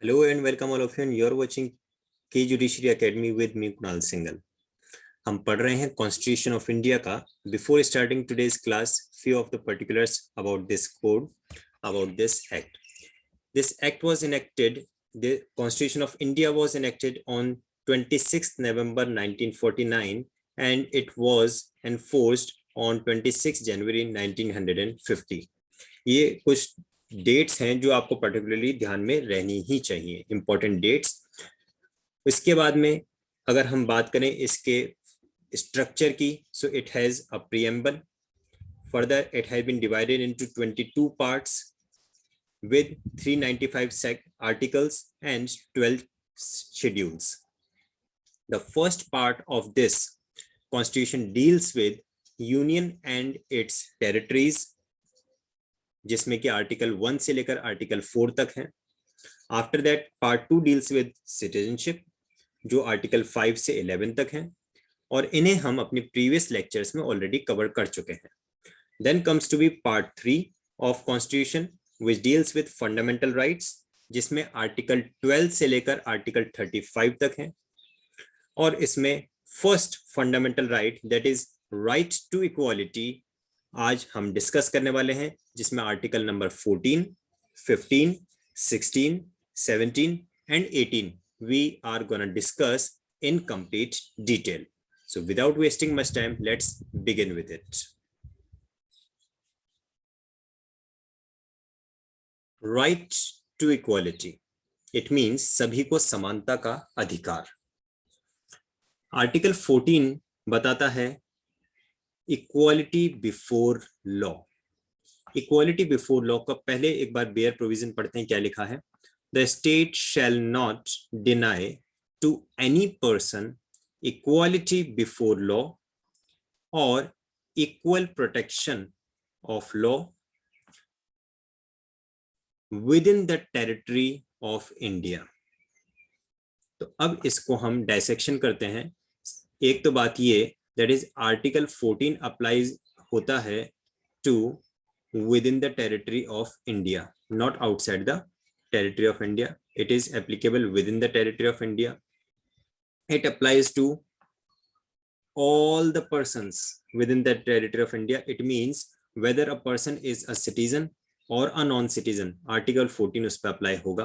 Hello and welcome all of you, and you're watching K Judiciary Academy with me Kunal Singhal. हम पढ़ रहे हैं constitution of India का. Before starting today's class, few of the particulars about this code, about this act. This act was enacted, the Constitution of India was enacted on 26th November 1949 and it was enforced on 26 January 1950. ये कुछ dates हैं जो आपको particularly ध्यान में रहनी ही चाहिए, important dates. इसके बाद में अगर हम बात करें इसके स्ट्रक्चर की, so it has a preamble. Further it has been divided into 22 parts with 395 articles and 12 schedules. The first part of this constitution deals with union and its territories, जिसमें कि आर्टिकल 1 से लेकर आर्टिकल 4 तक है. After that part 2 deals with citizenship, जो article 5 से 11 तक है, और इन्हें हम अपने प्रीवियस लेक्चर्स में ऑलरेडी कवर कर चुके हैं. Then comes to be part 3 of constitution which deals with fundamental rights, जिसमें आर्टिकल 12 से लेकर आर्टिकल 35 तक है. और इसमें first fundamental right, that is right to equality, आज हम डिस्कस करने वाले हैं, जिसमें article number 14, 15, 16, 17 and 18 we are gonna discuss in complete detail. So without wasting much time, let's begin with it. Right to equality, it means सभी को समानता का अधिकार. आर्टिकल 14 बताता है equality before law. Equality before law का पहले एक बार बेयर प्रोविजन पढ़ते हैं. क्या लिखा है? The state shall not deny to any person equality before law और equal protection of law within the territory of India. तो अब इसको हम डायसेक्शन करते हैं. एक तो बात ये, दैट इज आर्टिकल 14 अप्लाइज होता है to within the territory of India, not outside the territory of India. It is applicable within the territory of India. It applies to all the persons within the territory of India. It means whether a person is a citizen और a non citizen, article 14 उस पर apply होगा.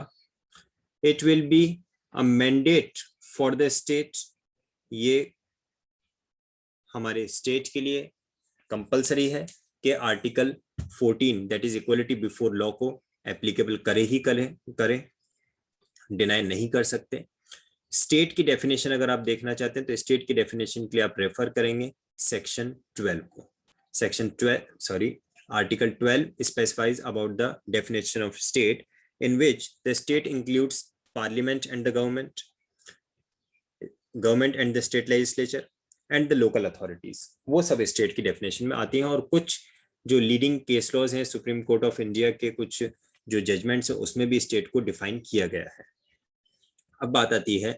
It will be a mandate for the state, ये हमारे state के लिए compulsory है कि article 14 that is equality before law को एप्लीकेबल करे ही करे, डिनाई नहीं कर सकते. स्टेट की डेफिनेशन अगर आप देखना चाहते हैं तो स्टेट की डेफिनेशन के लिए आप रेफर करेंगे सेक्शन 12 को. Section 12 Article 12 specifies about the definition of state, in which the state includes parliament and the government and the state legislature and the local authorities. वो सब स्टेट की डेफिनेशन में आती हैं. और कुछ जो लीडिंग केस लॉज हैं, सुप्रीम कोर्ट ऑफ इंडिया के कुछ जो जजमेंट्स हैं, उसमें भी स्टेट को डिफाइन किया गया है. अब बात आती है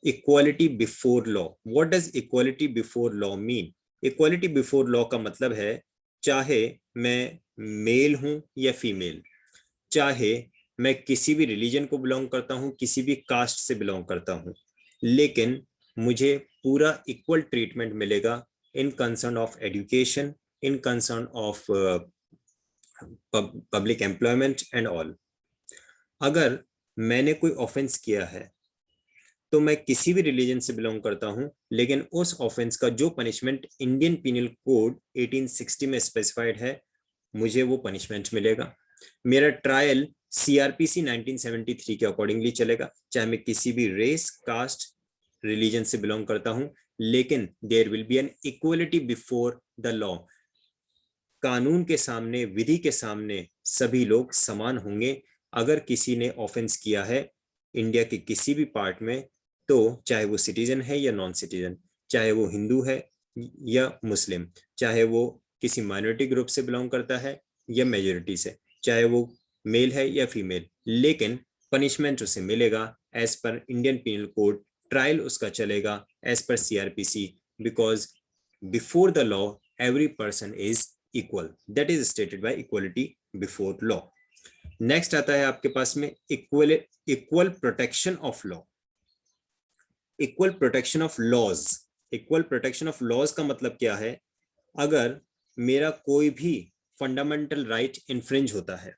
equality before law. What does equality before law mean? Equality before law का मतलब है चाहे मैं मेल हूं या फीमेल, चाहे मैं किसी भी रिलीजन को बिलोंग करता हूं, किसी भी कास्ट से बिलोंग करता हूं, लेकिन मुझे पूरा इक्वल ट्रीटमेंट मिलेगा इन concern of education, in concern of public employment and all. अगर मैंने कोई ऑफेंस किया है तो मैं किसी भी रिलीजन से बिलोंग करता हूं, लेकिन उस ऑफेंस का जो पनिशमेंट इंडियन पीनल कोड 1860 में स्पेसिफाइड है, मुझे वो पनिशमेंट मिलेगा. मेरा ट्रायल सीआरपीसी 1973 के अकॉर्डिंगली चलेगा, चाहे मैं किसी भी रेस, कास्ट, रिलीजन से बिलोंग करता हूं, लेकिन there will be an equality before the law. कानून के सामने, विधि के सामने सभी लोग समान होंगे. अगर किसी ने ऑफेंस किया है इंडिया के किसी भी पार्ट में, तो चाहे वो सिटीजन है या नॉन सिटीजन, चाहे वो हिंदू है या मुस्लिम, चाहे वो किसी माइनॉरिटी ग्रुप से बिलोंग करता है या मेजोरिटी से, चाहे वो मेल है या फीमेल, लेकिन पनिशमेंट उसे मिलेगा as per Indian penal code. Trial उसका चलेगा as per CrPC, because before the law every person is equal. That is stated by equality before law. Next आता है आपके पास में equal protection of law. Equal protection of laws. Equal protection of laws का मतलब क्या है? अगर मेरा कोई भी फंडामेंटल राइट इन्फ्रिंज होता है,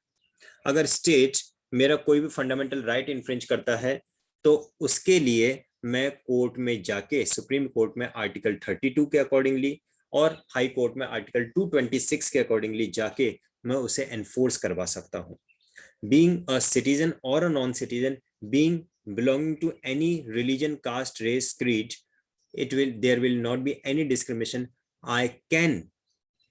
अगर स्टेट मेरा कोई भी फंडामेंटल राइट इन्फ्रिंज करता है, तो उसके लिए मैं कोर्ट में जाके, सुप्रीम कोर्ट में आर्टिकल 32 के अकॉर्डिंगली और हाई कोर्ट में आर्टिकल 226 के अकॉर्डिंगली जाके मैं उसे एनफोर्स करवा सकता हूँ। बीइंग अ सिटीजन और a non citizen, being belonging to any religion, caste, race, creed, there will not be any discrimination. I can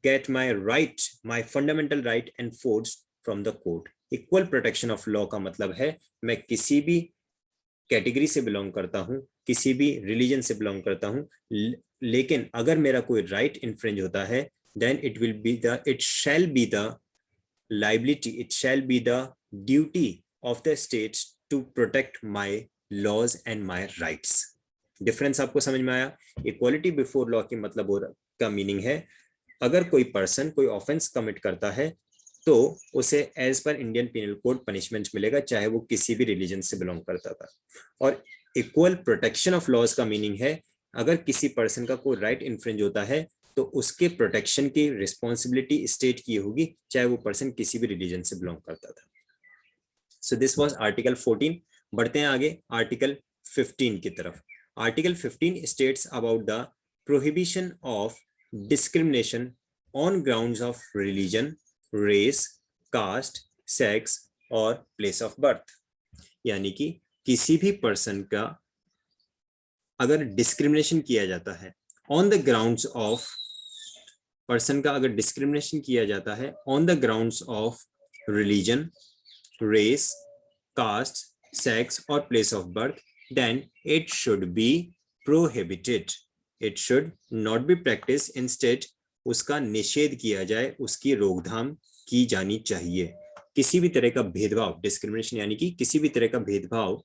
get my right, my fundamental right enforced from the court. Equal protection of law का मतलब है मैं किसी भी category से belong करता हूं, किसी भी रिलीजन से बिलोंग करता हूं, लेकिन अगर मेरा कोई राइट इन्फ्रिंज होता है, then it shall be the liability, it shall be the duty of the state to protect my laws and my rights. Difference आपको समझ में आया? इक्वालिटी बिफोर लॉ की मतलब का मीनिंग है, अगर कोई पर्सन कोई ऑफेंस कमिट करता है तो उसे as per Indian penal code punishment मिलेगा, चाहे वो किसी भी रिलीजन से बिलोंग करता था। और इक्वल प्रोटेक्शन ऑफ लॉज का मीनिंग है, अगर किसी पर्सन का कोई राइट इन्फ्रिंज होता है तो उसके प्रोटेक्शन की रिस्पॉन्सिबिलिटी स्टेट की होगी, चाहे वो पर्सन किसी भी रिलीजन से बिलोंग करता था। So this was article 14। बढ़ते हैं आगे आर्टिकल 15 की तरफ। Article 15 states about the prohibition of discrimination on grounds of religion, race, caste, sex और प्लेस ऑफ बर्थ। यानी कि किसी भी पर्सन का अगर डिस्क्रिमिनेशन किया जाता है on the grounds of, person का अगर डिस्क्रिमिनेशन किया जाता है on the grounds of religion, race, caste, sex or place of birth, then it should be prohibited. It should not be practiced. Instead, उसका निषेध किया जाए, उसकी रोकथाम की जानी चाहिए। किसी भी तरह का भेदभाव, डिस्क्रिमिनेशन यानी कि किसी भी तरह का भेदभाव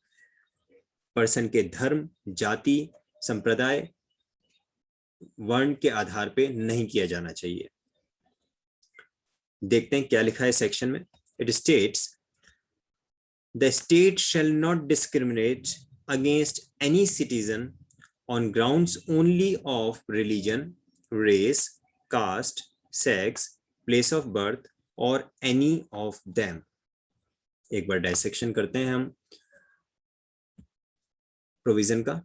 पर्सन के धर्म, जाति, संप्रदाय, वर्ण के आधार पे नहीं किया जाना चाहिए। देखते हैं क्या लिखा है सेक्शन में। It states the state shall not discriminate against any citizen on grounds only of religion, race, caste, sex, place of birth or any of them. एक बार डायसेक्शन करते हैं हम प्रोविजन का।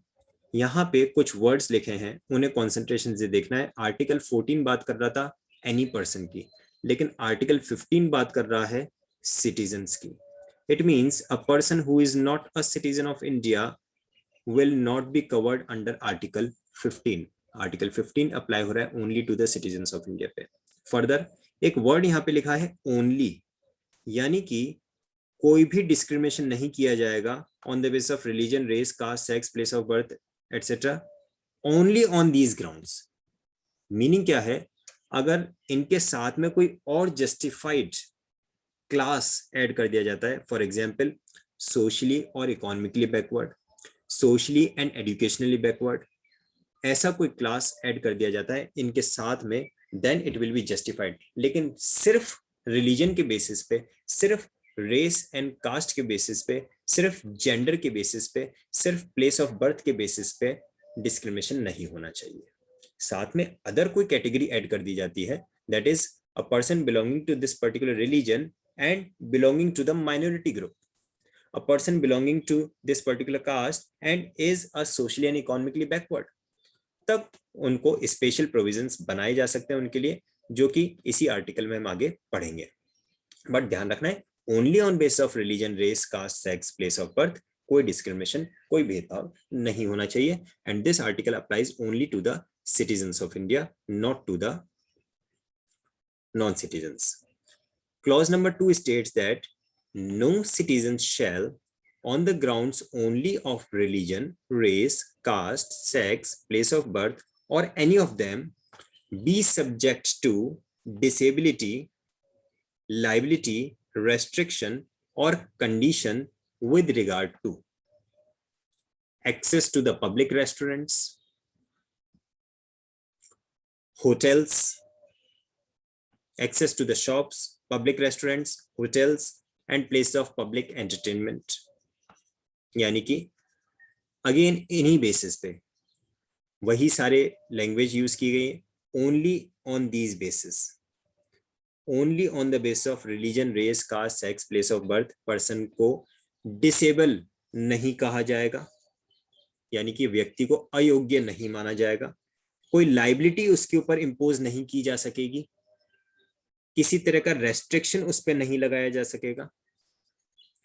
यहाँ पे कुछ वर्ड्स लिखे हैं, उन्हें कॉन्सेंट्रेशन से देखना है। आर्टिकल 14 बात कर रहा था एनी पर्सन की, लेकिन आर्टिकल 15 बात कर रहा है सिटीजन्स की। It means a person who is not a citizen of India will not be covered under Article 15. Article 15 apply हो रहा है only to the citizens of India पे। Further, एक word यहाँ पे लिखा है only, यानी कि कोई भी डिस्क्रिमिनेशन नहीं किया जाएगा on the basis of religion, race, caste, sex, place of birth, etc. only on these grounds. Meaning क्या है? अगर इनके साथ में कोई और जस्टिफाइड क्लास ऐड कर दिया जाता है, फॉर एग्जाम्पल सोशली और economically backward, socially and educationally backward, ऐसा कोई क्लास ऐड कर दिया जाता है इनके साथ में, then it will be justified. लेकिन सिर्फ रिलीजन के बेसिस पे, सिर्फ रेस एंड कास्ट के बेसिस पे, सिर्फ जेंडर के बेसिस पे, सिर्फ प्लेस ऑफ बर्थ के बेसिस पे डिस्क्रिमिनेशन नहीं होना चाहिए। साथ में अदर कोई कैटेगरी ऐड कर दी जाती है, that is a person belonging to this particular religion and belonging to the minority group, a person belonging to this particular caste and is a socially and economically backward, तब उनको special provisions बनाए जा सकते हैं उनके लिए, जो कि इसी आर्टिकल में हम आगे पढ़ेंगे। बट ध्यान रखना है only on base of religion, race, caste, sex, place of birth, कोई डिस्क्रिमिनेशन, कोई भेदभाव नहीं होना चाहिए। And this article applies only to the citizens of India, not to the non citizens. Clause number 2 states that no citizen shall, on the grounds only of religion, race, caste, sex, place of birth, or any of them, be subject to disability, liability, restriction, or condition with regard to access to the public restaurants, hotels, access to the shops, public restaurants, hotels, and place of public entertainment. यानी कि again इन्हीं basis पे वही सारे language use की गई, only on these basis, only on the basis of religion, race, caste, sex, place of birth person को disable नहीं कहा जाएगा, यानी कि व्यक्ति को अयोग्य नहीं माना जाएगा, कोई लाइबिलिटी उसके ऊपर इंपोज नहीं की जा सकेगी, किसी तरह का रेस्ट्रिक्शन उस पर नहीं लगाया जा सकेगा,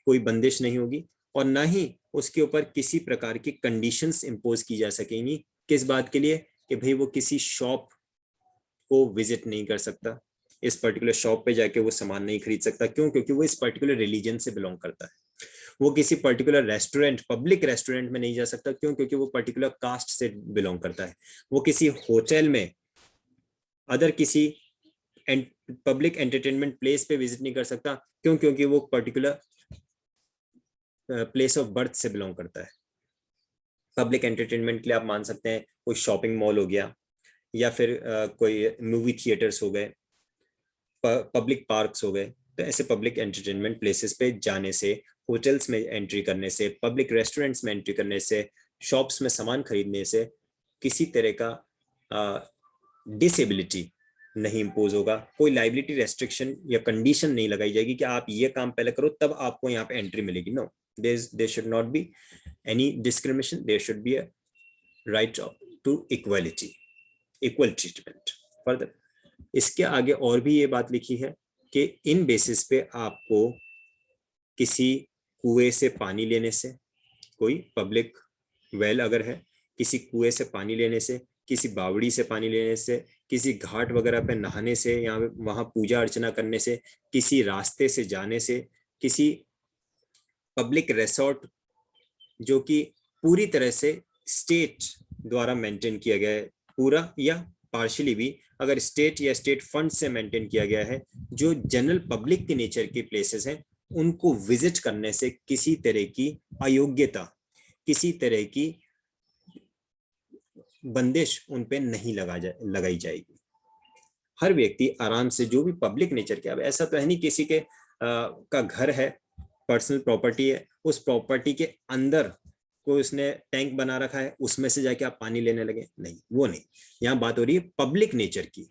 कोई बंदिश नहीं होगी, और ना ही उसके ऊपर किसी प्रकार की कंडीशंस इंपोज की जा सकेंगी। किस बात के लिए? कि भाई वो किसी शॉप को विजिट नहीं कर सकता, इस पर्टिकुलर शॉप पे जाके वो सामान नहीं खरीद सकता। क्यों? क्योंकि वो इस पर्टिकुलर रिलीजन से बिलोंग करता है। वो किसी पर्टिकुलर रेस्टोरेंट, पब्लिक रेस्टोरेंट में नहीं जा सकता। क्यों? क्योंकि वो पर्टिकुलर कास्ट से बिलोंग करता है। वो किसी होटल में, अदर किसी पब्लिक एंटरटेनमेंट प्लेस पे विजिट नहीं कर सकता। क्यों? क्योंकि वो पर्टिकुलर प्लेस ऑफ बर्थ से बिलोंग करता है। पब्लिक एंटरटेनमेंट के लिए आप मान सकते हैं कोई शॉपिंग मॉल हो गया, या फिर कोई मूवी थिएटर्स हो गए, पब्लिक पार्क्स हो गए। तो ऐसे पब्लिक एंटरटेनमेंट प्लेसेस पे जाने से, होटल्स में एंट्री करने से, पब्लिक रेस्टोरेंट्स में एंट्री करने से, शॉप्स में सामान खरीदने से किसी तरह का डिसेबिलिटी नहीं इम्पोज होगा, कोई लाइबिलिटी रेस्ट्रिक्शन या कंडीशन नहीं लगाई जाएगी कि आप ये काम पहले करो तब आपको यहाँ पे एंट्री मिलेगी। No, there should not be any discrimination, there should be a right to equality, equal treatment. Further, इसके आगे और भी ये बात लिखी है कि इन बेसिस पे आपको किसी कुएं से पानी लेने से, कोई पब्लिक वेल अगर है, किसी कुएं से पानी लेने से, किसी बावड़ी से पानी लेने से, किसी घाट वगैरह पे नहाने से या वहां पूजा अर्चना करने से, किसी रास्ते से जाने से, किसी पब्लिक रिसोर्ट जो कि पूरी तरह से स्टेट द्वारा मेंटेन किया गया है, पूरा या पार्शियली भी, अगर स्टेट या स्टेट फंड से मेंटेन किया गया है, जो जनरल पब्लिक के नेचर के प्लेसेस हैं, उनको विजिट करने से किसी तरह की अयोग्यता, किसी तरह की बंदिश उन पे नहीं लगाई जाएगी। हर व्यक्ति आराम से, जो भी पब्लिक नेचर के, अब ऐसा तो है नहीं किसी के का घर है, पर्सनल प्रॉपर्टी है, उस प्रॉपर्टी के अंदर कोई उसने टैंक बना रखा है, उसमें से जाके आप पानी लेने लगे, नहीं, वो नहीं। यहाँ बात हो रही है पब्लिक नेचर की,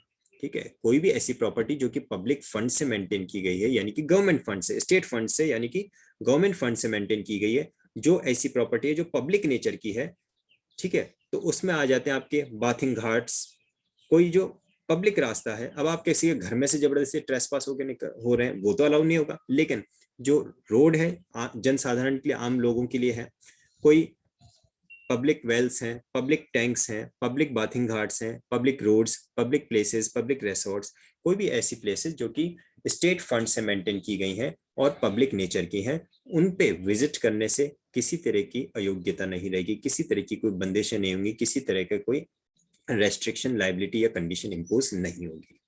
ठीक है। कोई भी ऐसी प्रॉपर्टी जो कि पब्लिक फंड से मेंटेन की गई है, यानी कि गवर्नमेंट फंड से, स्टेट फंड से, यानी कि गवर्नमेंट फंड से मेंटेन की गई है, जो ऐसी प्रॉपर्टी है जो पब्लिक नेचर की है, ठीक है, तो उसमें आ जाते हैं आपके बाथिंग घाट्स, कोई जो पब्लिक रास्ता है। अब आप किसी के घर में से जबरदस्ती ट्रेसपास हो रहे हैं, वो तो अलाउ नहीं होगा, लेकिन जो रोड है जनसाधारण के लिए, आम लोगों के लिए है, कोई पब्लिक वेल्स हैं, पब्लिक टैंक्स हैं, पब्लिक बाथिंग घाट्स हैं, public roads, public places, public resorts, कोई भी ऐसी प्लेसेस जो कि स्टेट फंड से मेंटेन की गई हैं और पब्लिक नेचर की हैं, उन पे विजिट करने से किसी तरह की अयोग्यता नहीं रहेगी, किसी तरह की कोई बंदिशें नहीं होंगी, किसी तरह का कोई रेस्ट्रिक्शन, लाइबिलिटी या कंडीशन इंपोज नहीं होगी।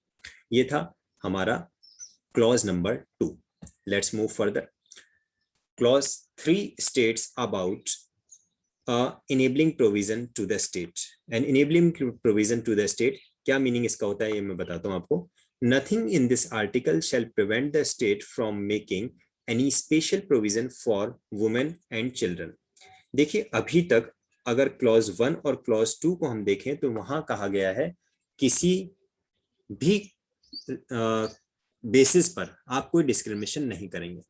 ये था हमारा clause number 2। Let's move further. Clause 3 states about enabling provision to the state. And enabling provision to the state, क्या मीनिंग इसका होता है ये मैं बताता हूँ आपको। Nothing in this article shall prevent the state from making any special provision for women and children. देखिए, अभी तक अगर क्लॉज 1 और क्लॉज 2 को हम देखें तो वहां कहा गया है किसी भी बेसिस पर आप कोई डिस्क्रिमिनेशन नहीं करेंगे।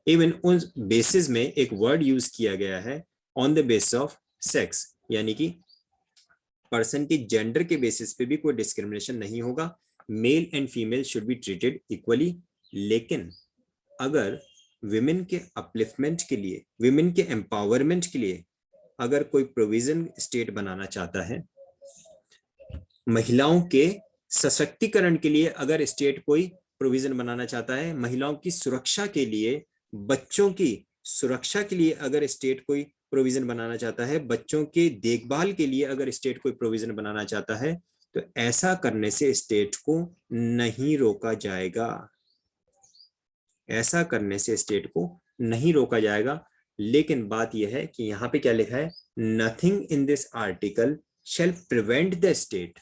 इवन उस बेसिस में एक वर्ड यूज किया गया है, on the basis of sex, यानी कि पर्सन के जेंडर के बेसिस पे भी कोई डिस्क्रिमिनेशन नहीं होगा। Male and female should be treated equally. लेकिन अगर विमेन के अपलिफ्टमेंट के लिए, विमेन के एम्पावरमेंट के लिए अगर कोई प्रोविजन स्टेट बनाना चाहता है, महिलाओं के सशक्तिकरण के लिए अगर स्टेट कोई प्रोविजन बनाना चाहता है, महिलाओं की सुरक्षा के लिए, बच्चों की सुरक्षा के लिए अगर स्टेट कोई प्रोविजन बनाना चाहता है, बच्चों के देखभाल के लिए अगर स्टेट कोई प्रोविजन बनाना चाहता है, तो ऐसा करने से स्टेट को नहीं रोका जाएगा। ऐसा करने से स्टेट को नहीं रोका जाएगा। लेकिन बात यह है कि यहाँ पे क्या लिखा है, nothing in this article shall prevent the state.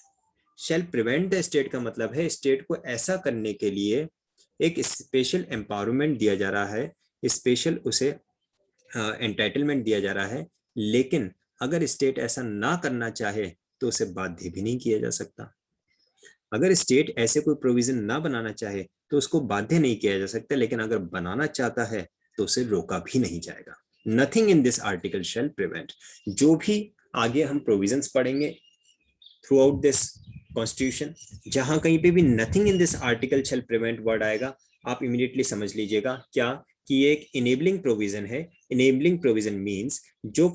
Shall prevent the state का मतलब है स्टेट को ऐसा करने के लिए एक स्पेशल एम्पावरमेंट दिया जा रहा है, स्पेशल उसे एंटाइटलमेंट दिया जा रहा है, लेकिन अगर स्टेट ऐसा ना करना चाहे तो उसे बाध्य भी नहीं किया जा सकता। अगर स्टेट ऐसे कोई प्रोविजन ना बनाना चाहे तो उसको बाध्य नहीं किया जा सकता, लेकिन अगर बनाना चाहता है तो उसे रोका भी नहीं जाएगा। Nothing in this article shall prevent. जो भी आगे हम प्रोविजंस पढ़ेंगे थ्रू आउट दिस कॉन्स्टिट्यूशन, जहां कहीं पे भी nothing in this article shall prevent word आएगा, आप इमीडिएटली समझ लीजिएगा क्या कि ये एक इनेबलिंग प्रोविजन है। इनेबलिंग प्रोविजन मींस जो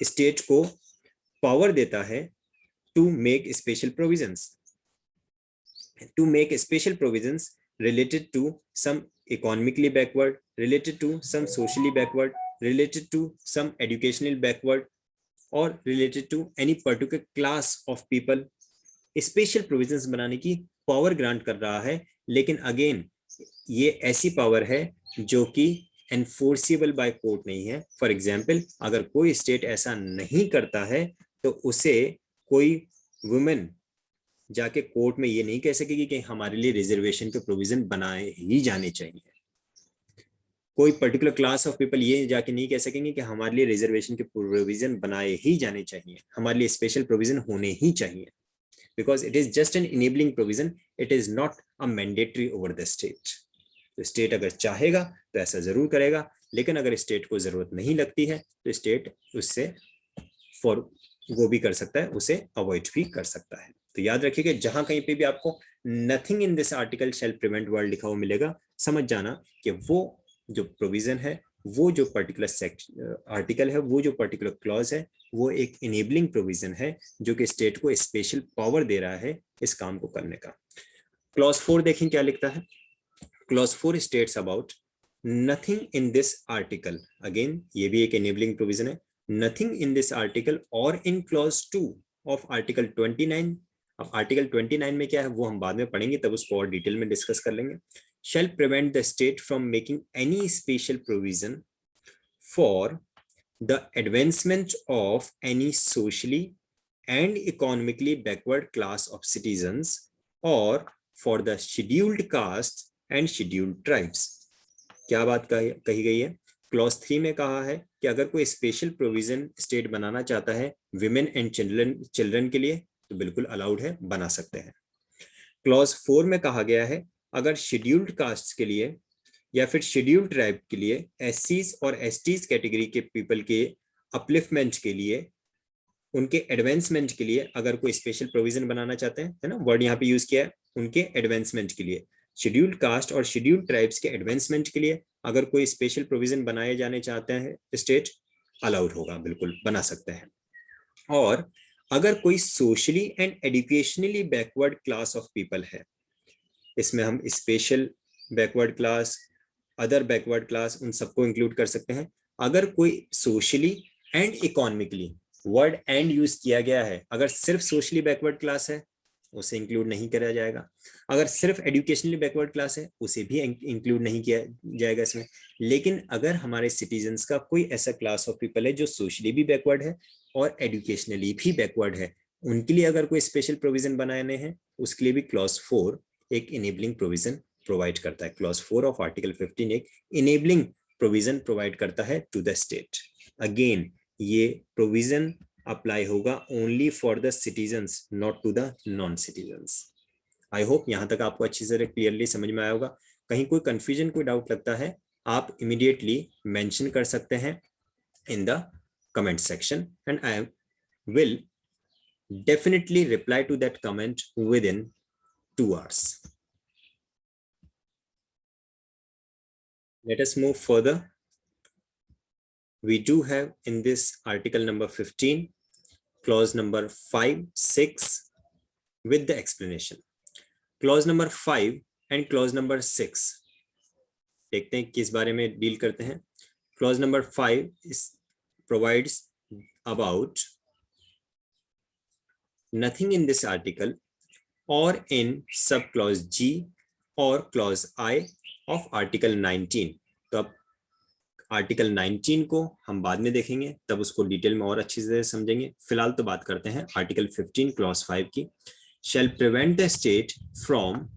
स्टेट को पावर देता है to make special provisions, to make special provisions related to some economically backward, related to some socially backward, related to some educational backward, or related to any particular class of people। Special provisions बनाने की power grant कर रहा है, लेकिन again ये ऐसी power है जो कि एनफोर्सेबल बाय कोर्ट नहीं है। फॉर एग्जाम्पल, अगर कोई स्टेट ऐसा नहीं करता है तो उसे कोई वुमेन जाके कोर्ट में ये नहीं कह सकेगी कि हमारे लिए रिजर्वेशन के प्रोविजन बनाए ही जाने चाहिए। कोई पर्टिकुलर क्लास ऑफ पीपल ये जाके नहीं कह सकेंगे कि हमारे लिए रिजर्वेशन के प्रोविजन बनाए ही जाने चाहिए, हमारे लिए स्पेशल प्रोविजन होने ही चाहिए, because it is just an enabling provision, it is not a mandatory over the state. तो स्टेट अगर चाहेगा तो ऐसा जरूर करेगा, लेकिन अगर स्टेट को जरूरत नहीं लगती है तो स्टेट उससे फॉर वो भी कर सकता है, उसे अवॉइड भी कर सकता है। तो याद रखिएगा, जहां कहीं पे भी आपको nothing in this article shall prevent word लिखा हुआ मिलेगा, समझ जाना कि वो जो प्रोविजन है, वो जो पर्टिकुलर सेक्शन आर्टिकल है, वो जो पर्टिकुलर क्लॉज है, वो एक इनेबलिंग प्रोविजन है जो कि स्टेट को स्पेशल पावर दे रहा है इस काम को करने का। क्लॉज 4 देखें क्या लिखता है। Clause 4 states about nothing in this article. Again ये भी एक इनेबलिंग प्रोविजन है। नथिंग इन दिस आर्टिकल और इन क्लॉज 2 ऑफ आर्टिकल 29। अब आर्टिकल 29 में क्या है वो हम बाद में पढ़ेंगे, तब उसको और डिटेल में डिस्कस कर लेंगे। Shall prevent the state from making any special provision for the advancement of any socially and economically backward class of citizens or for the scheduled castes and scheduled tribes। क्या बात कही गई है? Clause 3 में कहा है कि अगर कोई स्पेशल प्रोविजन स्टेट बनाना चाहता है विमेन एंड चिल्ड्रन के लिए तो बिल्कुल अलाउड है, बना सकते हैं। क्लॉज 4 में कहा गया है अगर शेड्यूल्ड कास्ट के लिए या फिर शेड्यूल्ड ट्राइब के लिए, एससीज और एसटीज कैटेगरी के पीपल के अपलिफ्टमेंट के लिए, उनके एडवांसमेंट के लिए अगर कोई स्पेशल प्रोविजन बनाना चाहते हैं, है ना, वर्ड यहाँ पे यूज किया है, उनके एडवांसमेंट के लिए, शेड्यूल्ड कास्ट और शेड्यूल्ड ट्राइब्स के एडवांसमेंट के लिए अगर कोई स्पेशल प्रोविजन बनाए जाने चाहते हैं, स्टेट अलाउड होगा, बिल्कुल बना सकते हैं। और अगर कोई socially and educationally backward class of people है, इसमें हम special backward class, other backward class, उन सबको इंक्लूड कर सकते हैं। अगर कोई socially and economically, word and use किया गया है, अगर सिर्फ सोशली बैकवर्ड क्लास है उसे इंक्लूड नहीं किया जाएगा, अगर सिर्फ एजुकेशनली बैकवर्ड क्लास है उसे भी इंक्लूड नहीं किया जाएगा इसमें। लेकिन अगर हमारे सिटीजन्स का कोई ऐसा क्लास ऑफ पीपल है जो सोशली भी बैकवर्ड है और एजुकेशनली भी बैकवर्ड है, उनके लिए अगर कोई स्पेशल प्रोविजन बनाने हैं, उसके लिए भी क्लॉज 4 एक इनेबलिंग प्रोविजन प्रोवाइड करता है। क्लॉज 4 ऑफ आर्टिकल 15 एक इनेबलिंग प्रोविजन प्रोवाइड करता है टू द स्टेट। अगेन ये प्रोविजन अप्लाई होगा only for the citizens, not to the non citizens. I hope यहां तक आपको अच्छी तरह क्लियरली समझ में आया होगा। कहीं कोई कंफ्यूजन, कोई डाउट लगता है, आप इमीडिएटली मेंशन कर सकते हैं in the comment section and I will definitely reply to that comment within 2 hours. Let us move further. We do have in this article number 15 clause number 5, 6 with the explanation. Clause number 5 and clause number 6 देखते हैं किस बारे में deal करते हैं। Clause number 5 is provides about nothing in this article or in subclause G or clause I of article 19। तो अब article 19 को हम बाद में देखेंगे, तब उसको डिटेल में और अच्छी तरह समझेंगे। फिलहाल तो बात करते हैं आर्टिकल 15 क्लॉज 5 की। Shall prevent the state from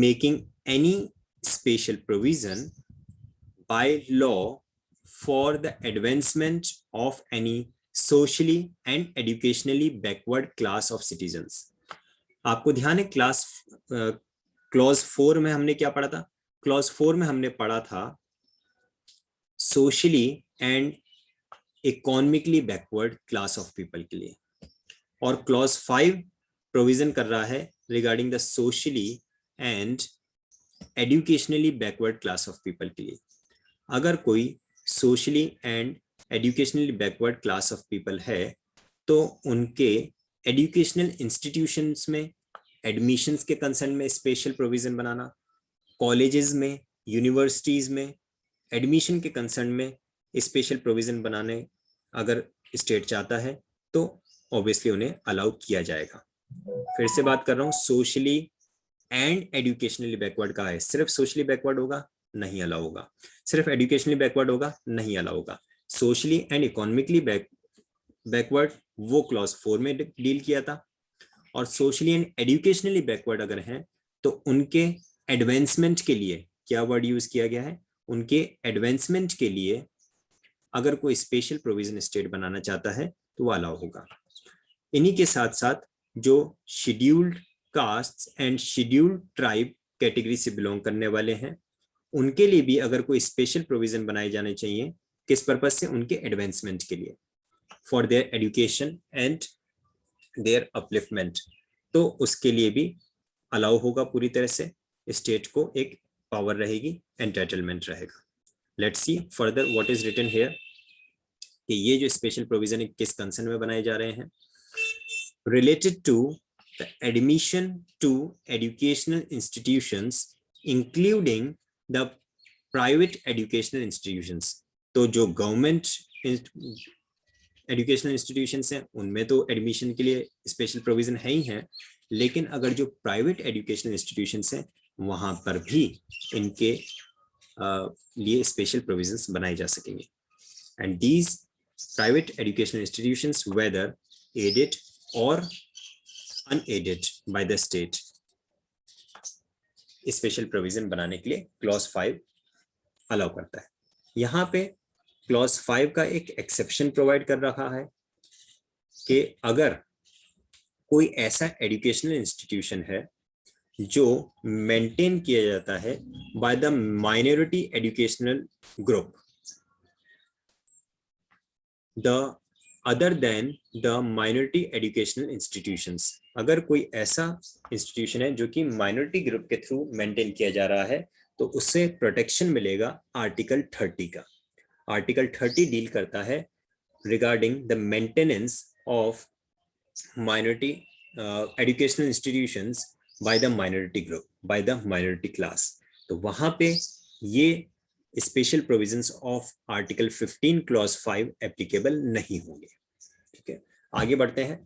making any special provision by law for the advancement of any socially and educationally backward class of citizens. आपको ध्यान है क्लॉज 4 में हमने क्या पढ़ा था? क्लॉज 4 में हमने पढ़ा था socially and economically backward class of people के लिए, और क्लॉज 5 प्रोविजन कर रहा है regarding the socially and educationally backward class of people के लिए। अगर कोई socially and educationally backward class of people है तो उनके एजुकेशनल इंस्टीट्यूशंस में एडमिशंस के कंसर्न में स्पेशल प्रोविजन बनाना, कॉलेजेस में, यूनिवर्सिटीज में एडमिशन के कंसर्न में स्पेशल प्रोविजन बनाने अगर स्टेट चाहता है तो ऑब्वियसली उन्हें अलाउ किया जाएगा। फिर से बात कर रहा हूँ, सोशली एंड एजुकेशनली बैकवर्ड का है, सिर्फ सोशली बैकवर्ड होगा नहीं अलाउ होगा, सिर्फ एजुकेशनली बैकवर्ड होगा नहीं अलाउ होगा। सोशली एंड इकोनॉमिकली बैकवर्ड वो क्लॉज 4 में डील किया था, और सोशली एंड एजुकेशनली बैकवर्ड अगर हैं तो उनके एडवांसमेंट के लिए क्या वर्ड यूज किया गया है, उनके एडवांसमेंट के लिए अगर कोई स्पेशल प्रोविजन स्टेट बनाना चाहता है तो वो अलाउ होगा। इन्हीं के साथ साथ जो scheduled caste and scheduled tribe category से बिलोंग करने वाले हैं उनके लिए भी अगर कोई स्पेशल प्रोविजन बनाए जाने चाहिए, किस पर्पज से? उनके एडवांसमेंट के लिए, for their education and their upliftment, तो उसके लिए भी अलाउ होगा पूरी तरह से। स्टेट को एक पावर रहेगी, एंटाइटलमेंट रहेगा। Let's see further what is written here कि ये जो स्पेशल प्रोविजन किस कंसर्न में बनाए जा रहे हैं। Related to the admission to educational institutions including the private educational institutions, तो जो गवर्नमेंट एजुकेशनल इंस्टीट्यूशंस हैं उनमें तो एडमिशन के लिए स्पेशल प्रोविजन है ही है, लेकिन अगर जो प्राइवेट एजुकेशनल इंस्टीट्यूशंस हैं वहां पर भी इनके लिए स्पेशल प्रोविजंस बनाए जा सकेंगे। And these private educational institutions whether aided और unaided by the state, special provision बनाने के लिए क्लॉज 5 अलाउ करता है। यहाँ पे क्लॉज 5 का एक एक्सेप्शन प्रोवाइड कर रहा है कि अगर कोई ऐसा एजुकेशनल इंस्टीट्यूशन है जो मेंटेन किया जाता है by the minority educational group the other than the minority educational institutions, अगर कोई ऐसा इंस्टीट्यूशन है जो कि माइनॉरिटी ग्रुप के थ्रू मेंटेन किया जा रहा है तो उससे प्रोटेक्शन मिलेगा आर्टिकल 30 का। आर्टिकल 30 डील करता है regarding the maintenance of minority educational institutions by the minority group, by the minority class. तो वहां पे ये special provisions of article 15 clause 5 applicable नहीं होंगे। ठीक है, आगे बढ़ते हैं।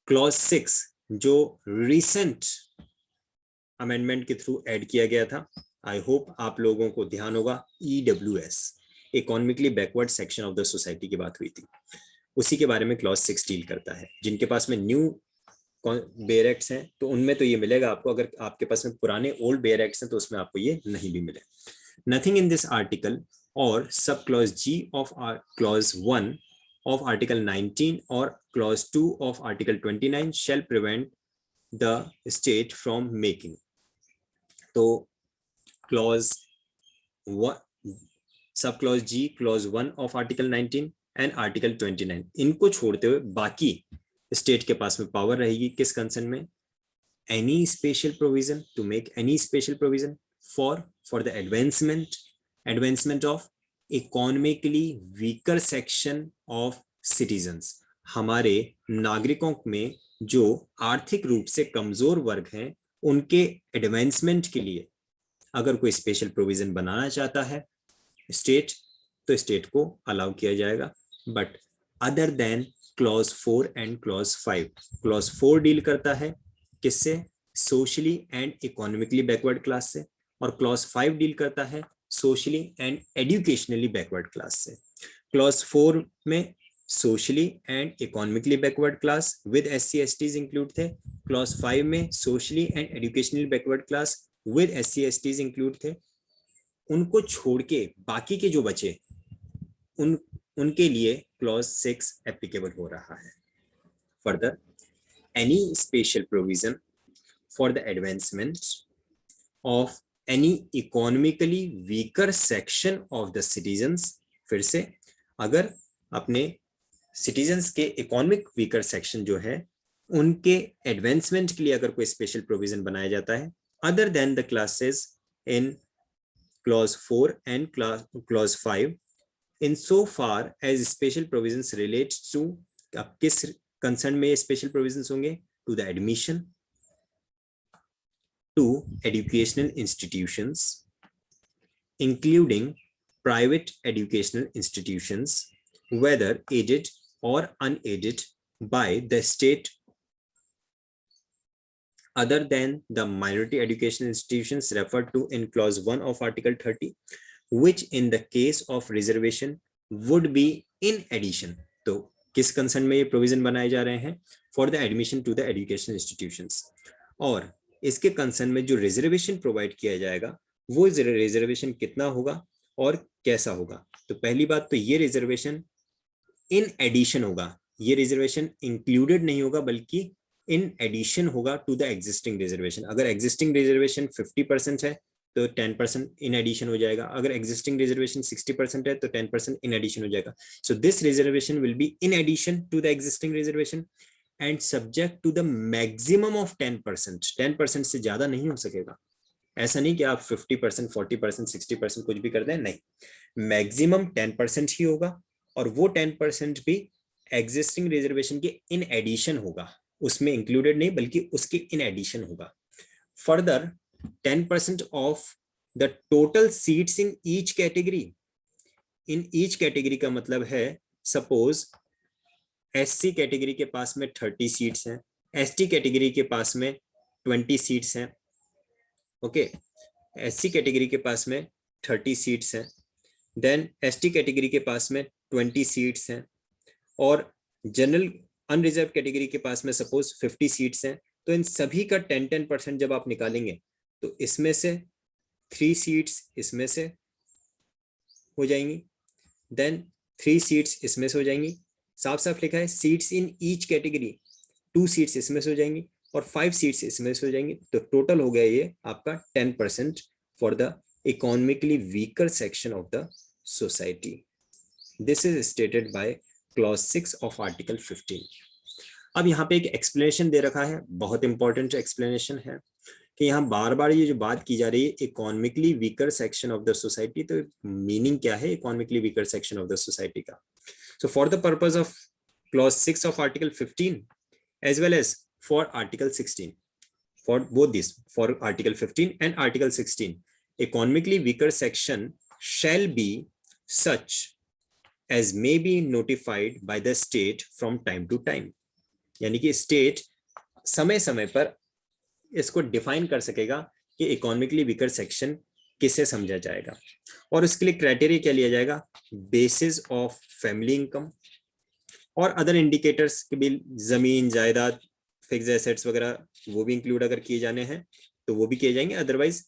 क्लॉज 6 जो रिसेंट अमेंडमेंट के थ्रू ऐड किया गया था, आई होप आप लोगों को ध्यान होगा, EWS economically backward section of the society की बात हुई थी, उसी के बारे में क्लॉज 6 डील करता है। जिनके पास में न्यू बेयर एक्ट्स हैं तो उनमें तो ये मिलेगा आपको, अगर आपके पास में पुराने ओल्ड बेयर एक्ट्स हैं तो उसमें आपको ये नहीं भी मिले। नथिंग इन दिस आर्टिकल और sub clause G of clause 1 of article 19 or clause 2 of article 29 shall prevent the state from making, तो clause 1 सब clause G clause 1 of article 19 and article 29 इनको छोड़ते हुए बाकी स्टेट के पास में पावर रहेगी किस कंसर्न में, any special provision to make any special provision for the advancement of economically weaker section of citizens, हमारे नागरिकों में जो आर्थिक रूप से कमजोर वर्ग हैं उनके एडवांसमेंट के लिए अगर कोई स्पेशल प्रोविजन बनाना चाहता है स्टेट तो स्टेट को अलाउ किया जाएगा, but other than clause 4 and clause 5। Clause 4 deal करता है किससे, socially and economically backward class से, और क्लॉज 5 डील करता है socially and educationally backward class से। क्लॉज 4 में socially and economically backward class with SC STs include थे, क्लॉज 5 में socially and educationally backward class with SC/STs include थे, उनको छोड़ के बाकी के जो बचे उनके लिए क्लॉज 6 एप्लीकेबल हो रहा है। Further, any special provision for the advancement of any economically weaker section of the citizens, फिर से अगर अपने citizens के economic weaker section जो है उनके advancement के लिए अगर कोई special provision बनाया जाता है other than the classes in clause 4 and clause 5 in so far as special provisions relates to, अब किस कंसर्न में स्पेशल प्रोविजंस होंगे, to the admission to educational institutions including private educational institutions whether aided or unaided by the state other than the minority educational institutions referred to in clause 1 of article 30, which in the case of reservation would be in addition. तो किस concern में ये provision बनाए जा रहे हैं, for the admission to the educational institutions, और इसके कंसर्न में जो रिजर्वेशन प्रोवाइड किया जाएगा वो रिजर्वेशन कितना होगा और कैसा होगा। तो पहली बात तो ये रिजर्वेशन इन एडिशन होगा, ये रिजर्वेशन इंक्लूडेड नहीं होगा बल्कि इन एडिशन होगा टू द एग्जिस्टिंग रिजर्वेशन। अगर एग्जिस्टिंग रिजर्वेशन 50% है तो 10% इन एडिशन हो जाएगा, अगर एग्जिस्टिंग रिजर्वेशन 60% है तो 10% इन एडिशन हो जाएगा। So this reservation will be in addition to the existing reservation and subject to the maximum of 10%। 10% से ज्यादा नहीं हो सकेगा। ऐसा नहीं कि आप 50%, 40%, 60% कुछ भी कर दें, नहीं, मैक्सिमम 10% ही होगा और वो 10% भी एग्जिस्टिंग रिजर्वेशन के इन एडिशन होगा, उसमें इंक्लूडेड नहीं बल्कि उसके इन एडिशन होगा। Further 10% of the total seats in each category, in each category का मतलब है सपोज SC कैटेगरी के पास में 30 सीट्स हैं, ST कैटेगरी के पास में 20 सीट्स हैं, ओके, SC कैटेगरी के पास में 30 सीट्स हैं, देन ST कैटेगरी के पास में 20 सीट्स हैं और जनरल अनरिजर्व कैटेगरी के पास में सपोज 50 सीट्स हैं। तो इन सभी का 10% जब आप निकालेंगे तो इसमें से 3 सीट्स इसमें से हो जाएंगी, देन 3 सीट्स इसमें से हो जाएंगी, साफ साफ लिखा है seats in each category, 2 seats इसमें से हो जाएंगी और 5 सीट्स इसमें से हो जाएंगी। तो टोटल हो गया ये आपका 10% for the economically weaker section of the society. This is stated by clause 6 of article 15। अब यहाँ पे एक एक्सप्लेनेशन दे रखा है, बहुत इंपॉर्टेंट एक्सप्लेनेशन है कि यहाँ बार बार ये जो बात की जा रही है economically weaker section of the society, तो मीनिंग क्या है economically weaker section of the society का। So for the purpose of clause 6 of article 15 as well as for article 16, for both this, for article 15 and article 16, economically weaker section shall be such as may be notified by the state from time to time, यानी कि state समय समय पर इसको define कर सकेगा कि economically weaker section किसे समझा जाएगा और उसके लिए क्राइटेरिया क्या लिया जाएगा, बेसिस ऑफ फैमिली इनकम और अदर इंडिकेटर्स के भी, जमीन जायदाद फिक्स एसेट्स वगैरह वो भी इंक्लूड अगर किए जाने हैं तो वो भी किए जाएंगे, अदरवाइज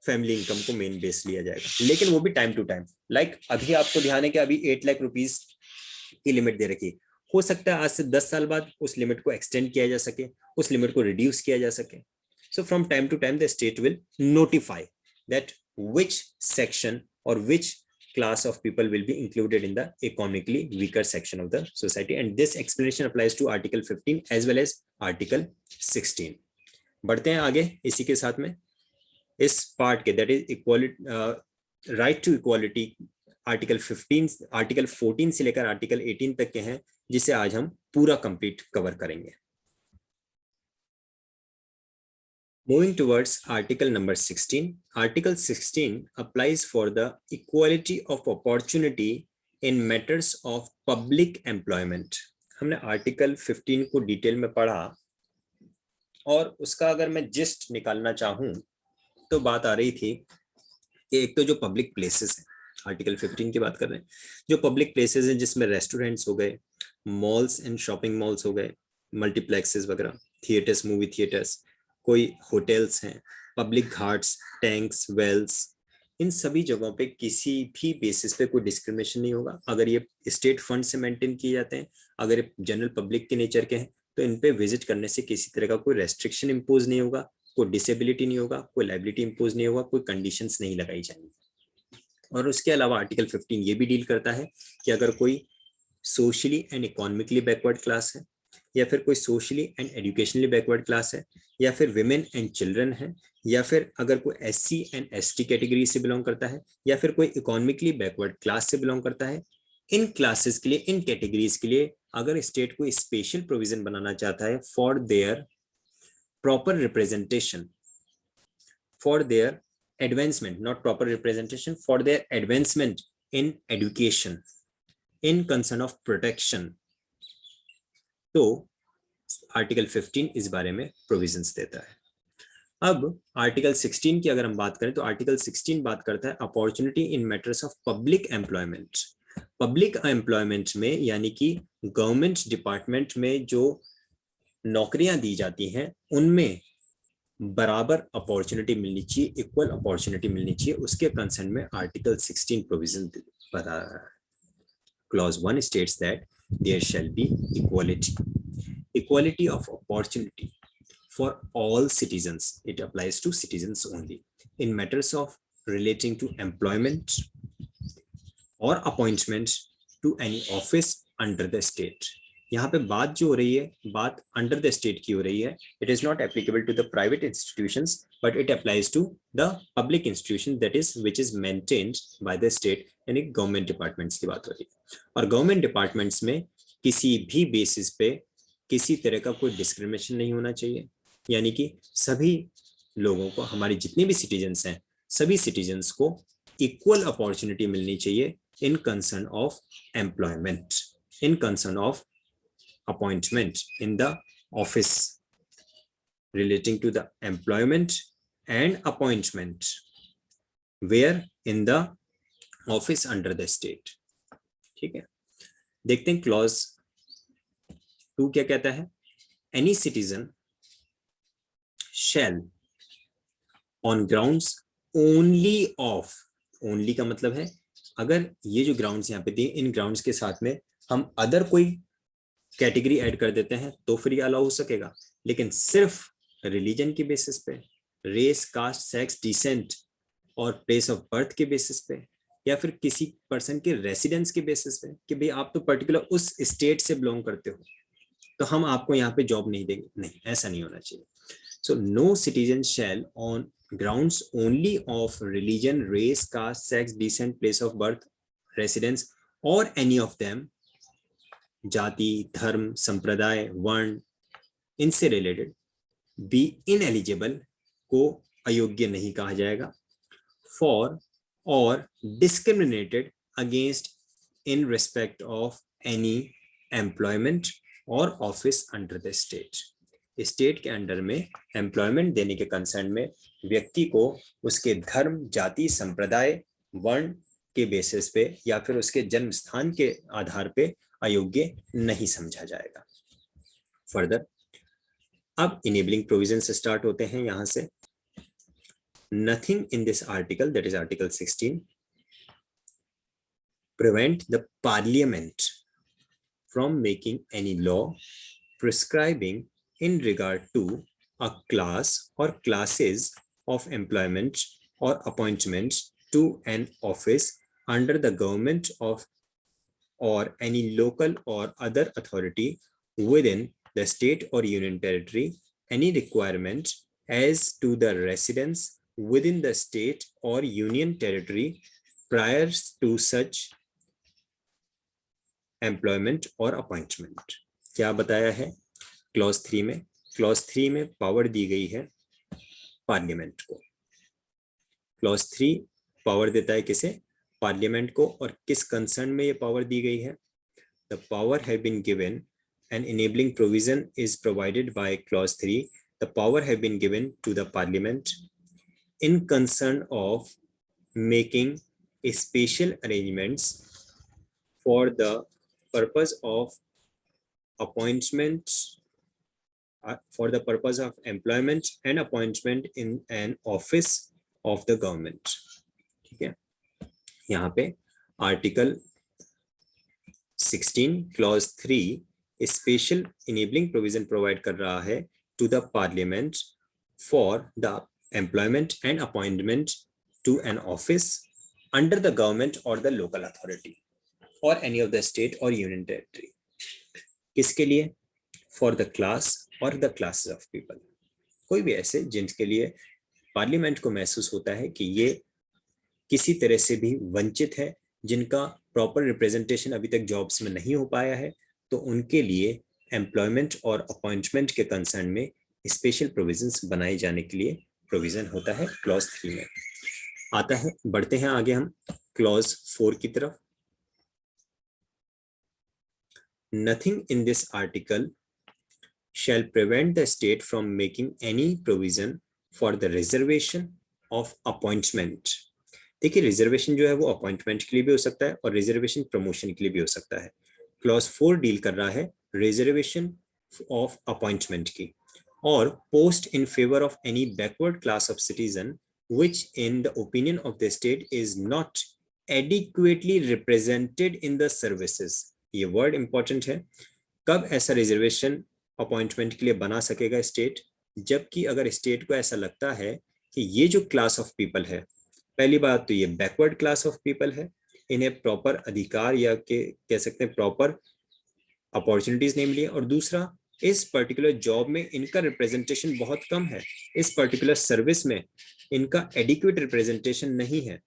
फैमिली इनकम को मेन बेस लिया जाएगा, लेकिन वो भी टाइम टू टाइम। लाइक अभी आपको ध्यान है कि अभी 8 लाख रुपीस की लिमिट दे रखी, हो सकता है आज से 10 साल बाद उस लिमिट को एक्सटेंड किया जा सके, उस लिमिट को रिड्यूस किया जा सके। So from time to time the state will notify that which section or which class of people will be included in the economically weaker section of the society, and this explanation applies to article 15 as well as article 16। बढ़ते हैं आगे इसी के साथ में इस part के, that is equality, right to equality, article 15, article 14 से लेकर आर्टिकल 18 तक के हैं, जिसे आज हम पूरा कंप्लीट कवर करेंगे। Moving towards article number 16, article 16 applies for the equality of opportunity in matters of public employment। हमने आर्टिकल 15 को डिटेल में पढ़ा और उसका अगर मैं जिस्ट निकालना चाहूं तो बात आ रही थी कि एक तो जो पब्लिक प्लेसेस हैं, आर्टिकल 15 की बात कर रहे हैं, जो पब्लिक प्लेसेस हैं जिसमें रेस्टोरेंट्स हो गए, मॉल्स एंड शॉपिंग मॉल्स हो गए, मल्टीप्लेक्सेस वगैरह, थिएटर्स, मूवी थिएटर्स, कोई होटल्स हैं, पब्लिक घाट्स, टैंक्स, वेल्स, इन सभी जगहों पे किसी भी बेसिस पे कोई डिस्क्रिमिनेशन नहीं होगा। अगर ये स्टेट फंड से मेंटेन किए जाते हैं, अगर ये जनरल पब्लिक के नेचर के हैं, तो इन पे विजिट करने से किसी तरह का कोई रेस्ट्रिक्शन इम्पोज नहीं होगा, कोई डिसेबिलिटी नहीं होगा, कोई लाइबिलिटी इम्पोज नहीं होगा, कोई कंडीशंस नहीं लगाई जाएंगी। और उसके अलावा आर्टिकल 15 ये भी डील करता है कि अगर कोई socially and economically backward class है, या फिर कोई socially and educationally backward class है, या फिर विमेन एंड चिल्ड्रन है, या फिर अगर कोई SC एंड ST कैटेगरी से बिलोंग करता है, या फिर कोई इकोनॉमिकली बैकवर्ड क्लास से बिलोंग करता है, इन क्लासेस के लिए, इन कैटेगरीज के लिए अगर स्टेट कोई स्पेशल प्रोविजन बनाना चाहता है for their proper representation, for their advancement, not proper representation, for their advancement in education, in concern of protection, तो आर्टिकल 15 इस बारे में प्रोविजंस देता है। अब आर्टिकल 16 की अगर हम बात करें तो आर्टिकल 16 बात करता है opportunity in matters of public employment. Public employment में यानी कि गवर्नमेंट डिपार्टमेंट में जो नौकरियां दी जाती हैं उनमें बराबर अपॉर्चुनिटी मिलनी चाहिए, इक्वल अपॉर्चुनिटी मिलनी चाहिए, उसके कंसर्न में आर्टिकल 16 प्रोविजन बता रहा है। Clause 1 states that there shall be equality of opportunity for all citizens. It applies to citizens only in matters of relating to employment or appointment to any office under the state. यहाँ पे बात जो हो रही है, बात under the state की हो रही है. It is not applicable to the private institutions but it applies to the public institution that is which is maintained by the state, यानी गवर्नमेंट डिपार्टमेंट्स की बात हो रही है. और गवर्नमेंट डिपार्टमेंट्स में किसी भी बेसिस पे किसी तरह का कोई डिस्क्रिमिनेशन नहीं होना चाहिए, यानी कि सभी लोगों को, हमारे जितने भी सिटीजन्स हैं, सभी सिटीजन्स को इक्वल अपॉर्चुनिटी मिलनी चाहिए in concern of employment, in concern of appointment in the office, relating to the employment and appointment where in the office under the state. ठीक है, देखते हैं क्लॉज 2 क्या कहता है. Any citizen shall on grounds only of, only का मतलब है अगर ये जो ग्राउंड्स यहाँ पे दिए, इन ग्राउंड्स के साथ में हम अदर कोई कैटेगरी ऐड कर देते हैं तो फिर ये अलाउ हो सकेगा, लेकिन सिर्फ रिलीजन के बेसिस पे, रेस, कास्ट, सेक्स, डिसेंट और प्लेस ऑफ बर्थ के बेसिस पे, या फिर किसी पर्सन के रेसिडेंस के बेसिस पे कि भाई आप तो पर्टिकुलर उस स्टेट से बिलोंग करते हो तो हम आपको यहाँ पे जॉब नहीं देंगे, नहीं, ऐसा नहीं होना चाहिए. So no citizen shall on grounds only of religion, race, caste, sex, descent, place of birth, residence or any of them, जाति, धर्म, संप्रदाय, वर्ण, इनसे रिलेटेड be ineligible को अयोग्य नहीं कहा जाएगा. For or discriminated against in respect of any employment or office under the state. State के अंडर में एम्प्लॉयमेंट देने के कंसर्न में व्यक्ति को उसके धर्म, जाति, संप्रदाय, वर्ण के बेसिस पे या फिर उसके जन्म स्थान के आधार पे अयोग्य नहीं समझा जाएगा. फर्दर अब इनेबलिंग प्रोविजंस स्टार्ट होते हैं यहां से. Nothing in this article, that is article 16, prevent the parliament from making any law prescribing in regard to a class or classes of employment or appointments to an office under the government of or any local or other authority within the state or union territory, any requirement as to the residence within the state or union territory prior to such employment or appointment. क्या बताया है clause 3 में? Clause 3 में power दी गई है parliament को. Clause 3 power देता है किसे? पार्लियामेंट को. और किस कंसर्न में ये पावर दी गई है? The power have been given and enabling provision is provided by clause 3. The power have been given to the parliament in concern of making special arrangements for the purpose of appointments for the purpose of employment and appointment in an office of the government. ठीक है, यहाँ पे article 16 clause 3 special enabling provision provide कर रहा है to the parliament for the employment and appointment to an office under the government और the local authority और any of the state और यूनियन टेरिटरी. किसके लिए? फॉर द क्लास और the classes of people. कोई भी ऐसे जिनके लिए पार्लियामेंट को महसूस होता है कि ये किसी तरह से भी वंचित है, जिनका प्रॉपर रिप्रेजेंटेशन अभी तक जॉब्स में नहीं हो पाया है, तो उनके लिए एम्प्लॉयमेंट और अपॉइंटमेंट के कंसर्न में स्पेशल प्रोविजंस बनाए जाने के लिए प्रोविजन होता है क्लॉज 3 में. आता है, बढ़ते हैं आगे हम क्लॉज 4 की तरफ. Nothing in this article shall prevent the state from making any provision for the reservation of appointment. देखिए, रिजर्वेशन जो है वो अपॉइंटमेंट के लिए भी हो सकता है और रिजर्वेशन प्रमोशन के लिए भी हो सकता है. क्लॉज 4 डील कर रहा है रिजर्वेशन ऑफ अपॉइंटमेंट की, और post in favour of any backward class of citizen which in the opinion of the state is not adequately represented in the services. ये वर्ड इंपॉर्टेंट है. कब ऐसा रिजर्वेशन अपॉइंटमेंट के लिए बना सकेगा स्टेट? जबकि अगर स्टेट को ऐसा लगता है कि ये जो क्लास ऑफ पीपल है, पहली बात तो ये बैकवर्ड क्लास ऑफ पीपल है, इन्हें प्रॉपर अधिकार या कह सकते हैं प्रॉपर अपॉर्चुनिटीज नहीं मिली, और दूसरा इस पर्टिकुलर जॉब में इनका रिप्रेजेंटेशन बहुत कम है, इस पर्टिकुलर सर्विस में इनका एडिक्वेट रिप्रेजेंटेशन नहीं है.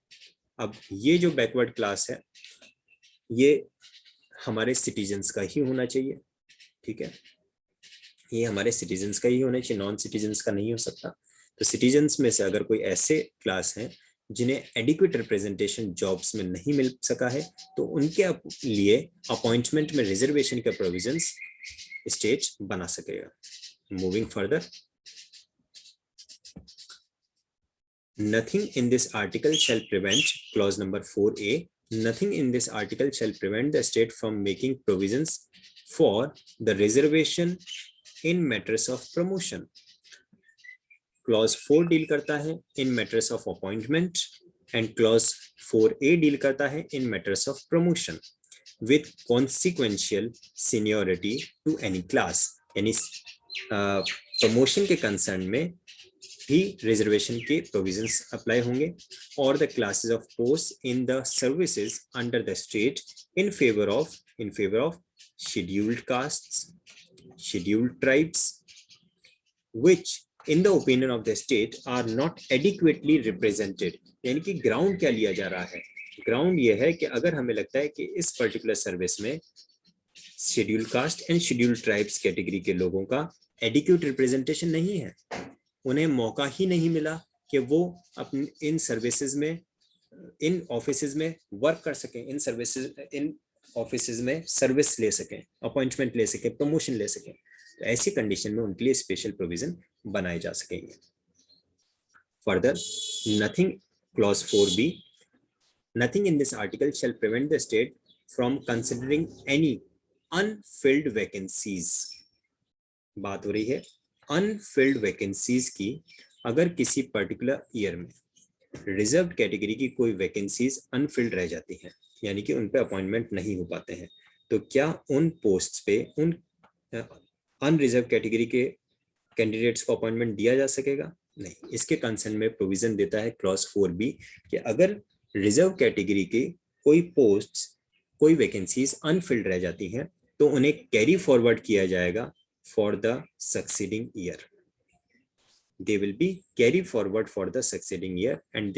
अब ये जो बैकवर्ड क्लास है ये हमारे सिटीजन्स का ही होना चाहिए. ठीक है, ये हमारे सिटीजन्स का ही होना चाहिए, नॉन सिटीजन्स का नहीं हो सकता. तो सिटीजन्स में से अगर कोई ऐसे क्लास हैं जिन्हें एडिक्वेट रिप्रेजेंटेशन जॉब्स में नहीं मिल सका है, तो उनके लिए अपॉइंटमेंट में रिजर्वेशन के प्रोविजंस स्टेट बना सकेगा. Moving further, nothing in this article shall prevent, clause number 4A, nothing in this article shall prevent the state from making provisions for the reservation in matters of promotion. clause 4 deal करता है in matters of appointment and clause 4A deal करता है in matters of promotion with consequential seniority to any class. यानी promotion के concern में भी reservation के provisions apply होंगे, और the classes of post in the services under the state in favour of scheduled castes, scheduled tribes, which in the opinion of the state are not adequately represented. यानी कि ground क्या लिया जा रहा है? Ground ये है कि अगर हमें लगता है कि इस पर्टिकुलर सर्विस में scheduled caste and scheduled tribes category के लोगों का एडिक्वेट रिप्रेजेंटेशन नहीं है, उन्हें मौका ही नहीं मिला कि वो अपने इन सर्विसेज में, इन ऑफिसेज में वर्क कर सकें, इन ऑफिसेज में सर्विस ले सकें, अपॉइंटमेंट ले सकें, प्रमोशन ले सकें, तो ऐसी कंडीशन में उनके लिए स्पेशल प्रोविजन बनाए जा सकेंगे. Further, nothing, clause 4B, nothing in this article shall prevent the state from considering any unfilled vacancies. बात हो रही है अनफिल्ड वैकेंसीज की. अगर किसी पर्टिकुलर ईयर में रिजर्व्ड कैटेगरी की कोई वैकेंसीज अनफिल्ड रह जाती हैं, यानी कि उन पे अपॉइंटमेंट नहीं हो पाते हैं, तो क्या उन पोस्ट पे उन अनरिजर्व कैटेगरी के कैंडिडेट्स को अपॉइंटमेंट दिया जा सकेगा? नहीं. इसके कंसर्न में प्रोविजन देता है क्लॉज 4B कि अगर रिजर्व कैटेगरी के कोई पोस्ट्स, कोई वैकेंसीज अनफिल्ड रह जाती हैं, तो उन्हें कैरी फॉरवर्ड किया जाएगा for the succeeding year. They will be carried forward for the succeeding year, and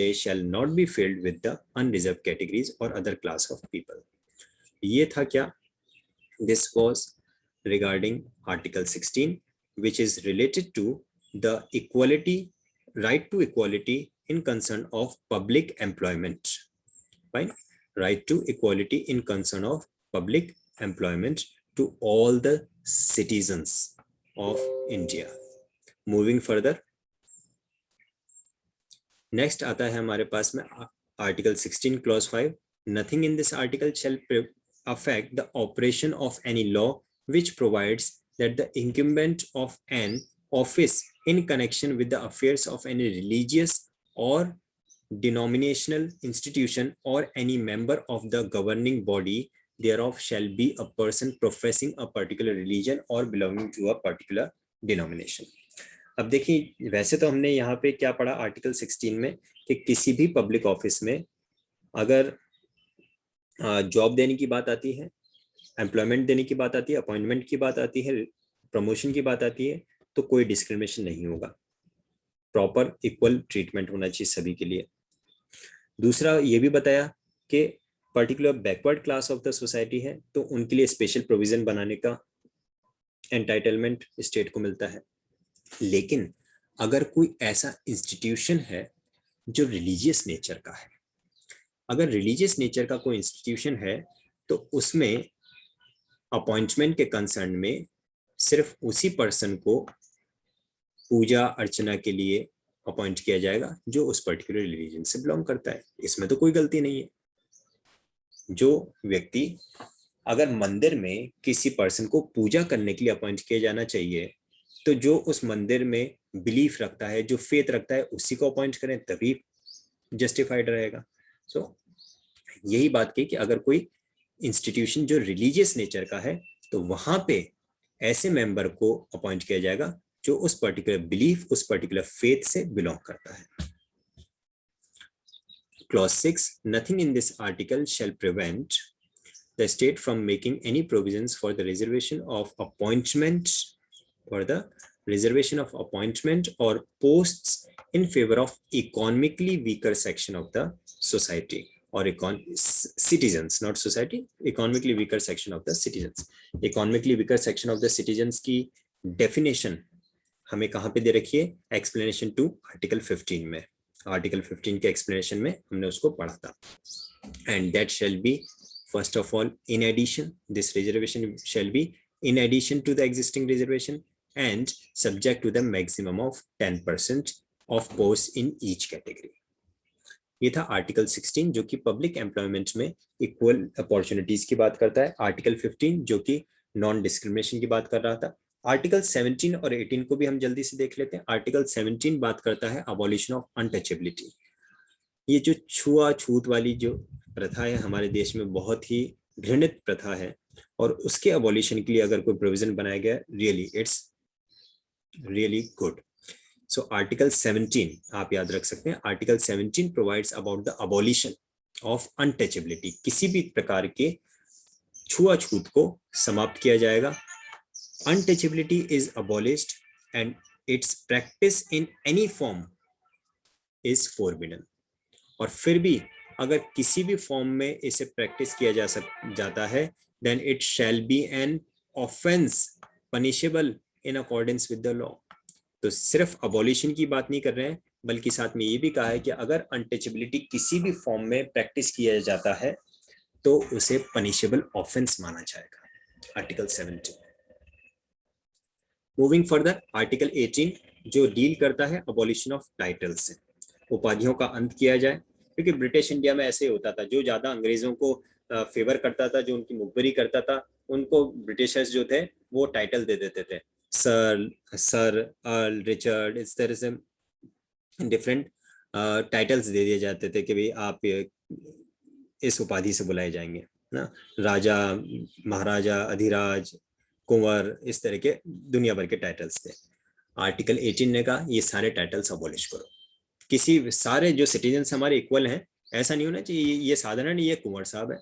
they shall not be filled with the unreserved categories or other class of people. ये था क्या? This was regarding Article 16, which is related to the equality, right to equality in concern of public employment. Fine. Right to equality in concern of public employment to all the citizens of India. Moving further, next आता है हमारे पास में Article 16 Clause 5. Nothing in this article shall affect the operation of any law which provides that the incumbent of an office in connection with the affairs of any religious or denominational institution or any member of the governing body thereof shall be a person professing a particular religion or belonging to a particular denomination. अब देखिए, वैसे तो हमने यहाँ पे क्या पढ़ा article 16 में कि किसी भी पब्लिक ऑफिस में अगर जॉब देने की बात आती है, एम्प्लॉयमेंट देने की बात आती है, अपॉइंटमेंट की बात आती है, प्रमोशन की बात आती है, तो कोई डिस्क्रिमिनेशन नहीं होगा, प्रॉपर इक्वल ट्रीटमेंट होना चाहिए सभी के लिए। दूसरा ये भी बताया कि particular backward class of the society है तो उनके लिए स्पेशल प्रोविजन बनाने का एंटाइटलमेंट स्टेट को मिलता है। लेकिन अगर कोई ऐसा इंस्टीट्यूशन है जो रिलीजियस नेचर का है, अगर रिलीजियस नेचर का कोई इंस्टीट्यूशन है तो उसमें अपॉइंटमेंट के कंसर्न में सिर्फ उसी पर्सन को पूजा अर्चना के लिए अपॉइंट किया जाएगा जो उस पर्टिकुलर रिलीजन से बिलोंग करता है। इसमें तो कोई गलती नहीं है। जो व्यक्ति अगर मंदिर में किसी पर्सन को पूजा करने के लिए अपॉइंट किया जाना चाहिए तो जो उस मंदिर में बिलीफ रखता है, जो फेथ रखता है, उसी को अपॉइंट करें तभी जस्टिफाइड रहेगा। सो यही बात की कि अगर कोई इंस्टीट्यूशन जो रिलीजियस नेचर का है तो वहां पे ऐसे मेंबर को अपॉइंट किया जाएगा जो उस पर्टिकुलर बिलीफ, उस पर्टिकुलर फेथ से बिलोंग करता है। Clause 6, nothing in this article shall prevent the state from making any provisions for the reservation of appointment or posts in favor of economically weaker section of the society or citizens, not society, economically weaker section of the citizens. Economically weaker section of the citizens की definition हमें कहाँ पे दे रखी है? Explanation 2 article 15 में। Article 15 के explanation में हमने उसको पढ़ा था। And that shall be first of all in addition, this reservation shall be in addition to the existing reservation and subject to the maximum of 10% of post in each category. ये था article 16 जो कि public employment में equal opportunities की बात करता है। Article 15 जो कि नॉन डिस्क्रिमिनेशन की बात कर रहा था। आर्टिकल 17 और 18 को भी हम जल्दी से देख लेते हैं। आर्टिकल 17 बात करता है अबॉलिशन ऑफ अनटचेबिलिटी। ये जो छुआछूत वाली जो प्रथा है हमारे देश में बहुत ही घृणित प्रथा है और उसके अबॉलिशन के लिए अगर कोई प्रोविजन बनाया गया, really it's really good. So article 17 आप याद रख सकते हैं। Article 17 provides about the abolition of untouchability. किसी भी प्रकार के छुआछूत को समाप्त किया जाएगा। Untouchability is abolished and its practice in any form is forbidden. और फिर भी अगर किसी भी फॉर्म में इसे प्रैक्टिस किया जाता है then it shall be an offense punishable in accordance with the law. तो सिर्फ अबॉलिशन की बात नहीं कर रहे हैं बल्कि साथ में ये भी कहा है कि अगर अनटचेबिलिटी किसी भी फॉर्म में प्रैक्टिस किया जाता है तो उसे पनिशेबल ऑफेंस माना जाएगा। आर्टिकल 17। मूविंग फर्दर, आर्टिकल 18 जो डील करता है अबॉलिशन ऑफ टाइटल्स से, उपाधियों का अंत किया जाए। क्योंकि ब्रिटिश इंडिया में ऐसे होता था, जो ज्यादा अंग्रेजों को फेवर करता था, जो उनकी मुखबरी करता था, उनको ब्रिटिशर्स जो थे वो टाइटल दे देते थे, सर, अर्ल, रिचर्ड, इस तरह से डिफरेंट टाइटल्स दे दिए जाते थे कि भाई आप इस उपाधि से बुलाए जाएंगे ना। राजा, महाराजा, अधिराज, कुंवर, इस तरह के दुनिया भर के टाइटल्स थे। आर्टिकल 18 ने कहा ये सारे टाइटल्स अबॉलिश करो। किसी सारे जो सिटीजन्स हमारे इक्वल हैं, ऐसा नहीं होना चाहिए ये साधारण, ये कुंवर साहब है,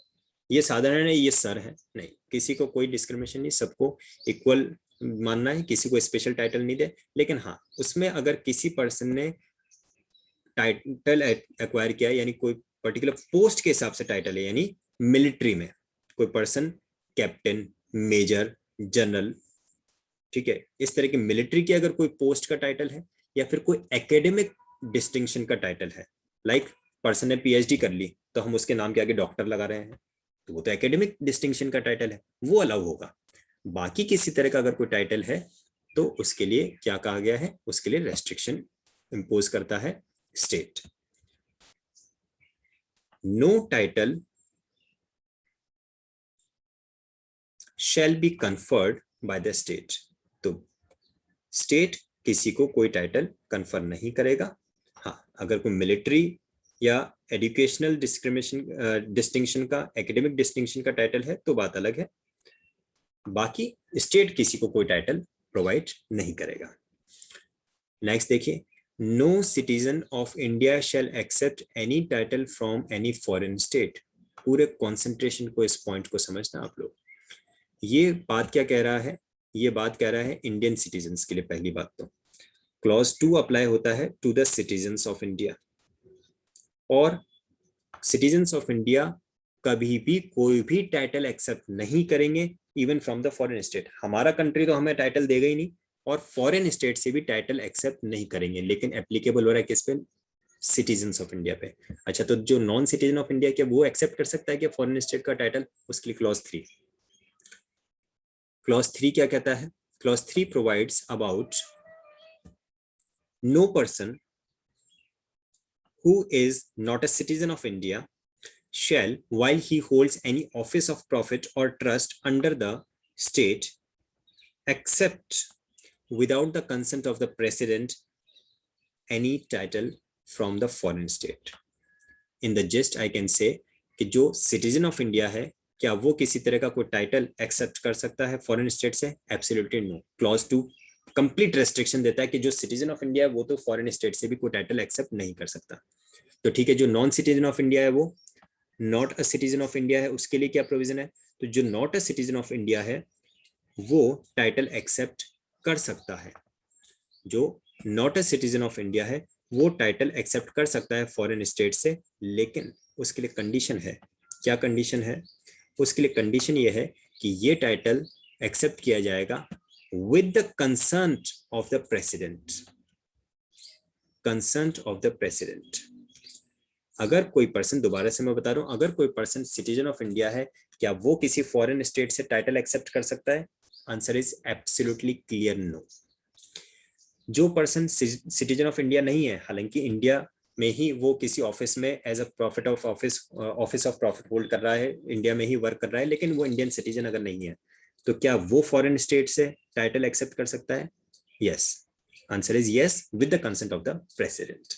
ये साधारण है, ये सर है, नहीं, किसी को कोई डिस्क्रिमिनेशन नहीं, सबको इक्वल मानना है, किसी को स्पेशल टाइटल नहीं दे। लेकिन हाँ, उसमें अगर किसी पर्सन ने टाइटल एक्वायर किया, यानी कोई पर्टिकुलर पोस्ट के हिसाब से टाइटल है, यानी मिलिट्री में कोई पर्सन कैप्टन, मेजर, जनरल, ठीक है, इस तरह की मिलिट्री की अगर कोई पोस्ट का टाइटल है या फिर कोई एकेडमिक डिस्टिंक्शन का टाइटल है, लाइक पर्सन ने पीएचडी कर ली तो हम उसके नाम के आगे डॉक्टर लगा रहे हैं, तो वो तो एकेडमिक डिस्टिंक्शन का टाइटल है, वो अलाउ होगा। बाकी किसी तरह का अगर कोई टाइटल है तो उसके लिए क्या कहा गया है, उसके लिए रेस्ट्रिक्शन इंपोज करता है state. No title shall be conferred by the state. तो स्टेट किसी को कोई टाइटल कन्फर नहीं करेगा। हाँ, अगर कोई मिलिट्री या एजुकेशनल डिस्टिंक्शन का, एकेडमिक डिस्टिंक्शन का टाइटल है तो बात अलग है, बाकी स्टेट किसी को कोई टाइटल प्रोवाइड नहीं करेगा। नेक्स्ट देखिए, no citizen of India shall accept any title from any foreign state. पूरे कॉन्सेंट्रेशन को, इस पॉइंट को समझना आप लोग। ये बात क्या कह रहा है? ये बात कह रहा है इंडियन सिटीजन्स के लिए। पहली बात तो क्लॉज 2 अप्लाई होता है to the citizens of India, और सिटीजन्स ऑफ इंडिया कभी भी कोई भी टाइटल एक्सेप्ट नहीं करेंगे even from the foreign state. हमारा कंट्री तो हमें टाइटल देगा ही नहीं, और फॉरेन स्टेट से भी टाइटल एक्सेप्ट नहीं करेंगे, लेकिन एप्लीकेबल हो रहा है किस पे? सिटीजन्स ऑफ इंडिया पे। अच्छा, तो जो नॉन सिटीजन ऑफ इंडिया क्या वो एक्सेप्ट कर सकता है क्या फॉरेन स्टेट का टाइटल? उसके लिए क्लॉज 3। क्लॉज 3 क्या कहता है? Clause 3 provides about no person who is not a citizen of India shall, while he holds any office of profit or trust under the state, accept without the consent of the president any title from the foreign state. In the gist I can say कि जो citizen of India है, क्या वो किसी तरह का कोई title accept कर सकता है फॉरेन स्टेट से? Absolutely no. Clause 2 complete restriction देता है कि जो सिटीजन ऑफ इंडिया है वो तो फॉरेन स्टेट से भी कोई टाइटल एक्सेप्ट नहीं कर सकता। तो ठीक है, जो नॉन सिटीजन ऑफ इंडिया है, वो not a citizen of India है, उसके लिए क्या प्रोविजन है? तो जो not a citizen of India है वो टाइटल एक्सेप्ट कर सकता है। जो not a citizen of India है वो टाइटल एक्सेप्ट कर सकता है फॉरेन स्टेट से, लेकिन उसके लिए कंडीशन है। क्या कंडीशन है? उसके लिए कंडीशन ये है कि ये टाइटल एक्सेप्ट किया जाएगा with the consent of the president. Consent of the president. अगर कोई पर्सन, दोबारा से मैं बता रहा हूं, अगर कोई पर्सन सिटीजन ऑफ इंडिया है, क्या वो किसी फॉरेन स्टेट से टाइटल एक्सेप्ट कर सकता है? Answer is absolutely clear no. जो पर्सन सिटीजन ऑफ इंडिया नहीं है, हालांकि इंडिया में ही वो किसी ऑफिस में as a profit of office of profit hold कर रहा है, इंडिया में ही वर्क कर रहा है, लेकिन वो इंडियन सिटीजन अगर नहीं है, तो क्या वो फॉरेन स्टेट से टाइटल एक्सेप्ट कर सकता है? Yes, answer is yes with the consent of the president.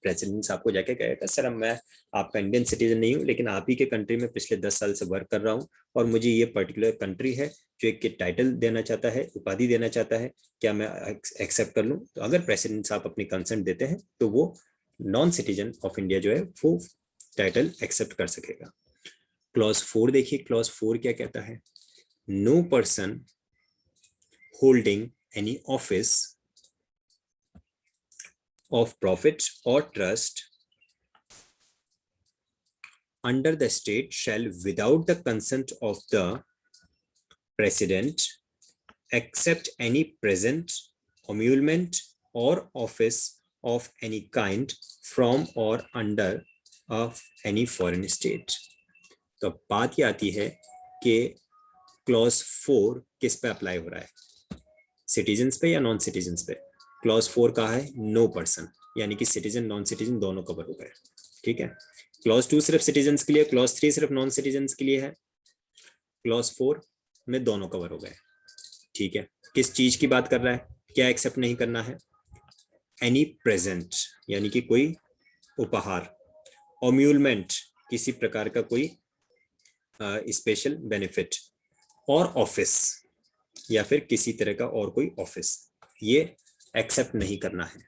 President आपको जाके कहेगा सर मैं आपका इंडियन सिटीजन नहीं हूं, लेकिन आप ही के कंट्री में पिछले 10 साल से वर्क कर रहा हूं, और मुझे ये पर्टिकुलर कंट्री है जो एक टाइटल देना चाहता है, उपाधि देना चाहता है, क्या मैं एक्सेप्ट कर लूं? तो अगर प्रेसिडेंट आप अपनी कंसेंट देते हैं तो वो नॉन सिटीजन ऑफ इंडिया जो है वो टाइटल एक्सेप्ट कर सकेगा। क्लॉज 4 देखिए, क्लॉज 4 क्या कहता है? No person holding any office of profit or trust under the state shall, without the consent of the president, accept any present, emolument, or office of any kind from or under of any foreign state. तो बात ये आती है कि clause 4 किस पे apply हो रहा है? सिटीजन्स पे या नॉन सिटीजन्स पे? क्लॉज 4 कहा है नो पर्सन, यानी कि सिटीजन नॉन सिटीजन दोनों कवर हो गए। ठीक है, क्लॉज 2 सिर्फ सिटीजन्स के लिए, क्लॉज 3 सिर्फ नॉन सिटीजन्स के लिए है, क्लॉज 4 में दोनों कवर हो गए। ठीक है, किस चीज की बात कर रहा है? क्या एक्सेप्ट नहीं करना है? एनी प्रेजेंट, यानी कि कोई उपहार, ओम्यूलमेंट, किसी प्रकार का कोई स्पेशल बेनिफिट, और ऑफिस या फिर किसी तरह का और कोई ऑफिस, ये एक्सेप्ट नहीं करना है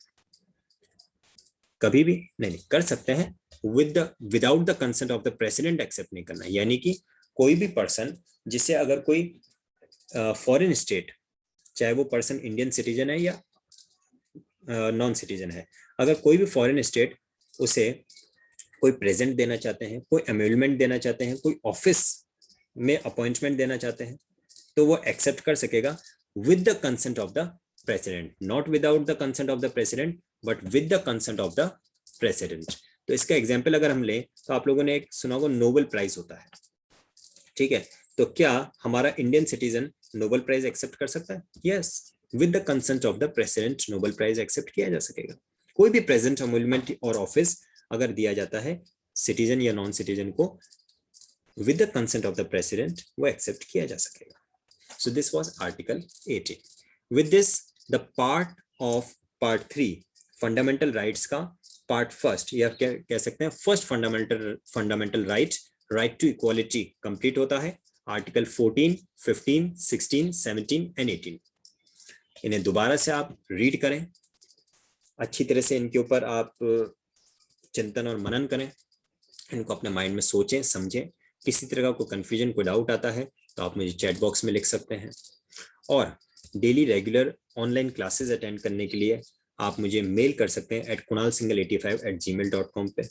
कभी भी। नहीं कर सकते हैं without the consent of the president, accept नहीं करना है। यानी कि कोई भी पर्सन जिसे अगर कोई फॉरेन स्टेट, चाहे वो पर्सन इंडियन सिटीजन है या नॉन सिटीजन है, अगर कोई भी फॉरेन स्टेट उसे कोई प्रेजेंट देना चाहते हैं, कोई एम्यूलमेंट देना चाहते हैं, कोई ऑफिस में अपॉइंटमेंट देना चाहते हैं, तो वो एक्सेप्ट कर सकेगा with the consent of the president, not without the consent of the president but with the consent of the president. तो इसका एग्जांपल अगर हम लें तो आप लोगों ने एक सुना होगा नोबेल प्राइज होता है, ठीक है, तो क्या हमारा Indian citizen Nobel prize accept कर सकता है? Yes, with the consent of the president Nobel prize accept किया जा सकेगा। कोई भी प्रेजेंट, एम्यूलमेंट और ऑफिस अगर दिया जाता है सिटीजन या नॉन सिटीजन को with the consent of the president, वो एक्सेप्ट किया जा सकेगा। So this was article 18. With this, the part of part 3 fundamental rights का पार्ट फर्स्ट या क्या कह सकते हैं first fundamental right to equality complete होता है। आर्टिकल 14, 15, 16, 17 एंड 18 इन्हें दोबारा से आप रीड करें, अच्छी तरह से इनके ऊपर आप चिंतन और मनन करें, इनको अपने माइंड में सोचें समझें। किसी तरह का कोई कंफ्यूजन कोई डाउट आता है तो आप मुझे चैट बॉक्स में लिख सकते हैं। और daily regular online classes attend करने के लिए आप मुझे मेल कर सकते हैं kunalsinghal85@gmail.com पे।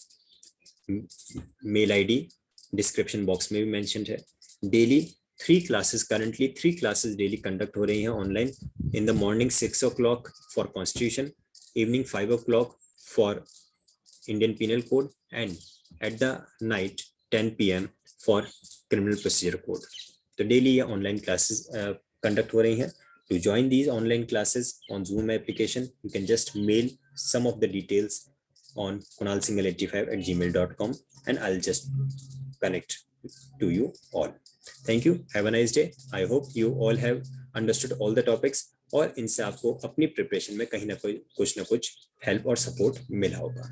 मेल आईडी डिस्क्रिप्शन बॉक्स में भी मेंशन है। Daily 3 classes currently 3 classes daily conduct हो रही हैं online. In the morning 6 o'clock for constitution, evening 5 o'clock for Indian penal code and at the night 10 PM for criminal procedure code. तो daily ये online classes conduct हो रही हैं। To join these online classes on Zoom application, you can just mail some of the details on kunalsinghal85@gmail.com and I'll just connect to you all. Thank you. Have a nice day. I hope you all have understood all the topics और इनसे आपको अपनी preparation में कहीं ना कुछ help और support मिला होगा।